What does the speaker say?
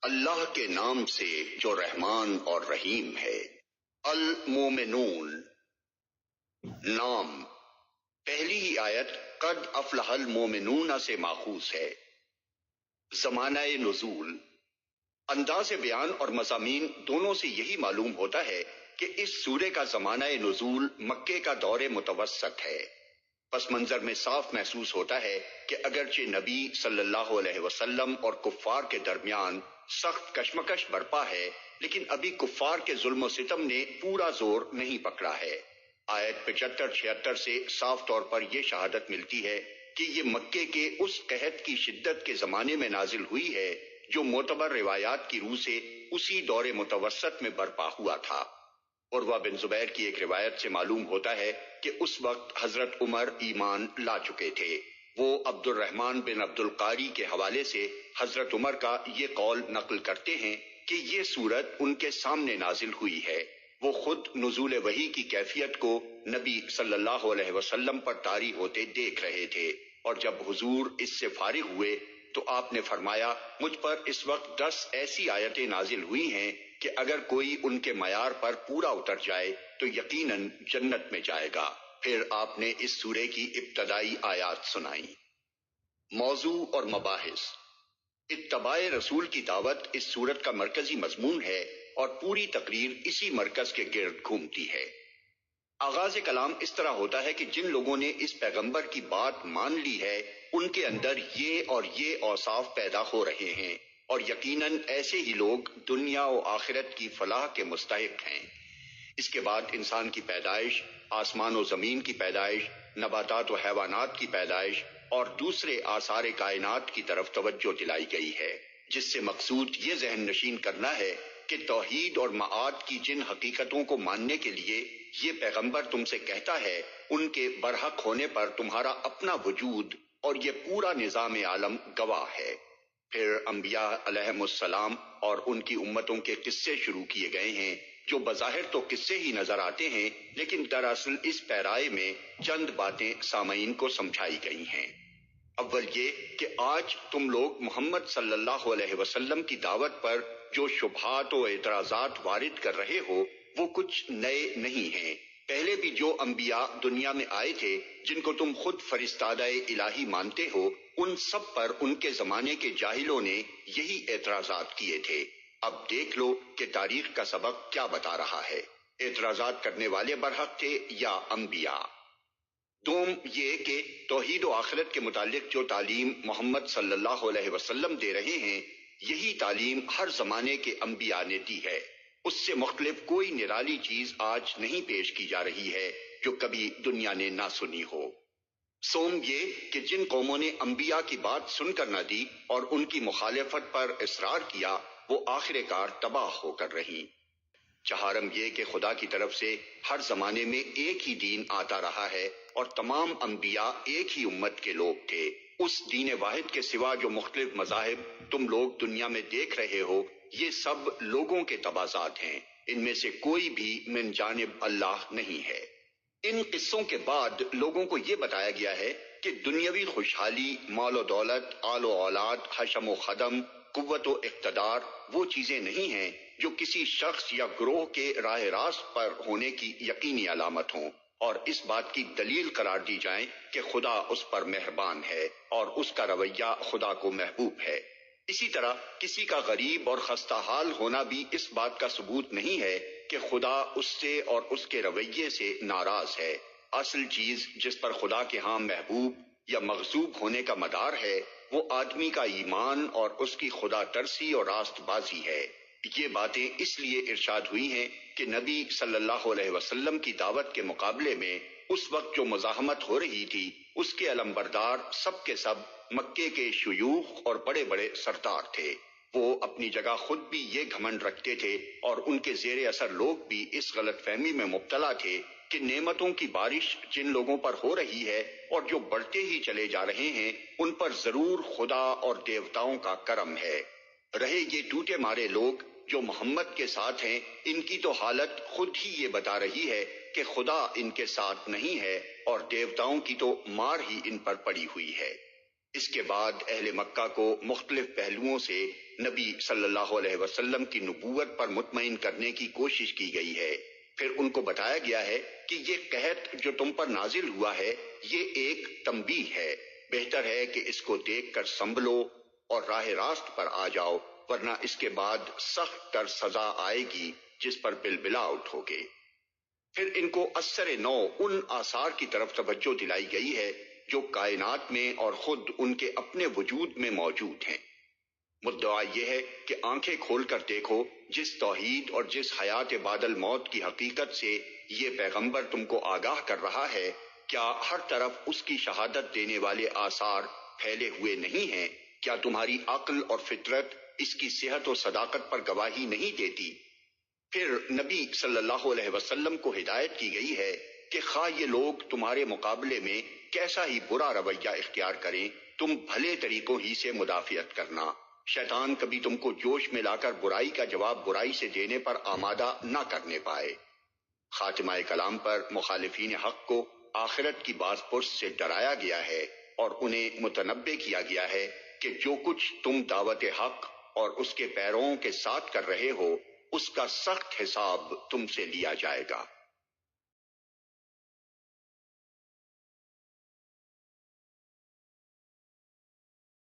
اللہ کے نام سے جو رحمان اور رحیم ہے۔ المومنون نام پہلی ہی آیت قد افلح المومنون سے ماخوذ ہے۔ زمانہ نزول انداز بیان اور مضامین دونوں سے یہی معلوم ہوتا ہے کہ اس سورے کا زمانہ نزول مکے کا دور متوسط ہے۔ پس منظر میں صاف محسوس ہوتا ہے کہ اگرچہ نبی صلی اللہ علیہ وسلم اور کفار کے درمیان سخت کشمکش برپا ہے، لیکن ابھی کفار کے ظلم و ستم نے پورا زور نہیں پکڑا ہے۔ آیت 75-76 سے صاف طور پر یہ شہادت ملتی ہے کہ یہ مکے کے اس قحط کی شدت کے زمانے میں نازل ہوئی ہے جو معتبر روایات کی روح سے اسی دور متوسط میں برپا ہوا تھا۔ عروہ بن زبیر کی ایک روایت سے معلوم ہوتا ہے کہ اس وقت حضرت عمر ایمان لا چکے تھے۔ وہ عبد الرحمن بن عبد القاری کے حوالے سے حضرت عمر کا یہ قول نقل کرتے ہیں کہ یہ سورت ان کے سامنے نازل ہوئی ہے۔ وہ خود نزول وحی کی کیفیت کو نبی صلی اللہ علیہ وسلم پر طاری ہوتے دیکھ رہے تھے، اور جب حضور اس سے فارغ ہوئے تو آپ نے فرمایا مجھ پر اس وقت 10 ایسی آیتیں نازل ہوئی ہیں کہ اگر کوئی ان کے معیار پر پورا اتر جائے تو یقیناً جنت میں جائے گا۔ پھر آپ نے اس سورے کی ابتدائی آیات سنائیں۔ موضوع اور مباحث اتباع رسول کی دعوت اس سورت کا مرکزی مضمون ہے اور پوری تقریر اسی مرکز کے گرد گھومتی ہے۔ آغاز کلام اس طرح ہوتا ہے کہ جن لوگوں نے اس پیغمبر کی بات مان لی ہے ان کے اندر یہ اور یہ اوصاف پیدا ہو رہے ہیں، اور یقیناً ایسے ہی لوگ دنیا و آخرت کی فلاح کے مستحق ہیں۔ اس کے بعد انسان کی پیدائش، آسمان و زمین کی پیدائش، نباتات و حیوانات کی پیدائش اور دوسرے آثار کائنات کی طرف توجہ دلائی گئی ہے، جس سے مقصود یہ ذہن نشین کرنا ہے کہ توحید اور معاد کی جن حقیقتوں کو ماننے کے لیے یہ پیغمبر تم سے کہتا ہے ان کے برحق ہونے پر تمہارا اپنا وجود اور یہ پورا نظام عالم گواہ ہے۔ پھر انبیاء علیہم السلام اور ان کی امتوں کے قصے شروع کیے گئے ہیں جو بظاہر تو قصے ہی نظر آتے ہیں، لیکن دراصل اس پیرائے میں چند باتیں سامعین کو سمجھائی گئی ہیں۔ اول یہ کہ آج تم لوگ محمد صلی اللہ علیہ وسلم کی دعوت پر جو شبہات و اعتراضات وارد کر رہے ہو وہ کچھ نئے نہیں ہیں۔ پہلے بھی جو انبیاء دنیا میں آئے تھے جن کو تم خود فرستادہ الہی مانتے ہو، ان سب پر ان کے زمانے کے جاہلوں نے یہی اعتراضات کیے تھے۔ اب دیکھ لو کہ تاریخ کا سبق کیا بتا رہا ہے۔ اعتراضات کرنے والے برحق تھے یا انبیاء؟ دوم یہ کہ توحید و آخرت کے متعلق جو تعلیم محمد صلی اللہ علیہ وسلم دے رہے ہیں، یہی تعلیم ہر زمانے کے انبیاء نے دی ہے۔ اس سے مختلف کوئی نرالی چیز آج نہیں پیش کی جا رہی ہے جو کبھی دنیا نے نہ سنی ہو۔ سوم یہ کہ جن قوموں نے انبیاء کی بات سن کر نہ دی اور ان کی مخالفت پر اصرار کیا، وہ آخر کار تباہ ہو کر رہیں۔ چہارم یہ کہ خدا کی طرف سے ہر زمانے میں ایک ہی دین آتا رہا ہے اور تمام انبیاء ایک ہی امت کے لوگ تھے۔ اس دین واحد کے سوا جو مختلف مذاہب تم لوگ دنیا میں دیکھ رہے ہو، یہ سب لوگوں کے تبعات ہیں، ان میں سے کوئی بھی من جانب اللہ نہیں ہے۔ ان قصوں کے بعد لوگوں کو یہ بتایا گیا ہے کہ دنیاوی خوشحالی، مال و دولت، آل و اولاد، حشم و خدم، قوت و اقتدار وہ چیزیں نہیں ہیں جو کسی شخص یا گروہ کے راہ راست پر ہونے کی یقینی علامت ہوں، اور اس بات کی دلیل قرار دی جائیں کہ خدا اس پر مہربان ہے اور اس کا رویہ خدا کو محبوب ہے۔ اسی طرح کسی کا غریب اور خستہ حال ہونا بھی اس بات کا ثبوت نہیں ہے کہ خدا اس سے اور اس کے رویے سے ناراض ہے۔ اصل چیز جس پر خدا کے ہاں محبوب یا مغضوب ہونے کا مدار ہے وہ آدمی کا ایمان اور اس کی خدا ترسی اور راست بازی ہے۔ یہ باتیں اس لیے ارشاد ہوئی ہیں کہ نبی صلی اللہ علیہ وسلم کی دعوت کے مقابلے میں اس وقت جو مزاحمت ہو رہی تھی اس کے علمبردار سب کے سب مکے کے شیوخ اور بڑے بڑے سردار تھے۔ وہ اپنی جگہ خود بھی یہ گھمنڈ رکھتے تھے اور ان کے زیر اثر لوگ بھی اس غلط فہمی میں مبتلا تھے کہ نعمتوں کی بارش جن لوگوں پر ہو رہی ہے اور جو بڑھتے ہی چلے جا رہے ہیں ان پر ضرور خدا اور دیوتاؤں کا کرم ہے۔ رہے یہ ٹوٹے مارے لوگ جو محمد کے ساتھ ہیں، ان کی تو حالت خود ہی یہ بتا رہی ہے کہ خدا ان کے ساتھ نہیں ہے اور دیوتاؤں کی تو مار ہی ان پر پڑی ہوئی ہے۔ اس کے بعد اہل مکہ کو مختلف پہلوؤں سے نبی صلی اللہ علیہ وسلم کی نبوت پر مطمئن کرنے کی کوشش کی گئی ہے۔ پھر ان کو بتایا گیا ہے کہ یہ قحط جو تم پر نازل ہوا ہے یہ ایک تنبیہ ہے، بہتر ہے کہ اس کو دیکھ کر سنبھلو اور راہ راست پر آ جاؤ، ورنہ اس کے بعد سخت تر سزا آئے گی جس پر بلبلا اٹھو گے۔ پھر ان کو اثر نو ان آثار کی طرف توجہ دلائی گئی ہے جو کائنات میں اور خود ان کے اپنے وجود میں موجود ہیں۔ مدعا یہ ہے کہ آنکھیں کھول کر دیکھو، جس توحید اور جس حیات بعد الموت کی حقیقت سے یہ پیغمبر تم کو آگاہ کر رہا ہے، کیا ہر طرف اس کی شہادت دینے والے آثار پھیلے ہوئے نہیں ہیں؟ کیا تمہاری عقل اور فطرت اس کی صحت و صداقت پر گواہی نہیں دیتی؟ پھر نبی صلی اللہ علیہ وسلم کو ہدایت کی گئی ہے کہ خواہ یہ لوگ تمہارے مقابلے میں کیسا ہی برا رویہ اختیار کریں، تم بھلے طریقوں ہی سے مدافعت کرنا۔ شیطان کبھی تم کو جوش میں لا کر برائی کا جواب برائی سے دینے پر آمادہ نہ کرنے پائے۔ خاتمہ کلام پر مخالفین حق کو آخرت کی باز پرس سے ڈرایا گیا ہے اور انہیں متنبہ کیا گیا ہے کہ جو کچھ تم دعوت حق اور اس کے پیرووں کے ساتھ کر رہے ہو، اس کا سخت حساب تم سے لیا جائے گا۔